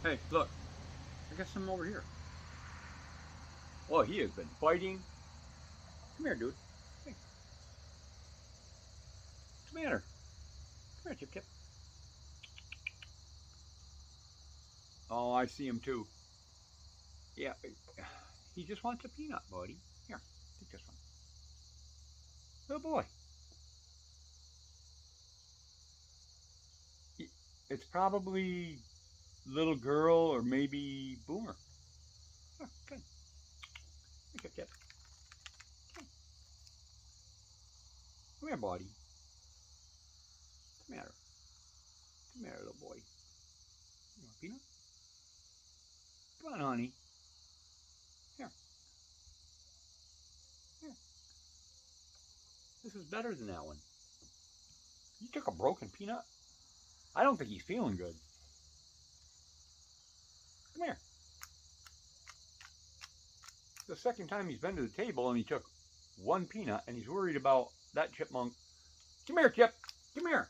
Hey, look. I got some over here. Oh, he has been biting. Come here, dude. Hey, what's the matter? Come here, Chip Chip. Oh, I see him too. Yeah, he just wants a peanut, buddy. Here, take this one. Good boy. It's probably little girl or maybe Boomer. Oh, good. Hey, Chip Chip. Come here, buddy. Come here. Come here, little boy. You want a peanut? Come on, honey. Here. Here. This is better than that one. You took a broken peanut? I don't think he's feeling good. Come here. The second time he's been to the table and he took one peanut and he's worried about that chipmunk. Come here, Chip. Come here.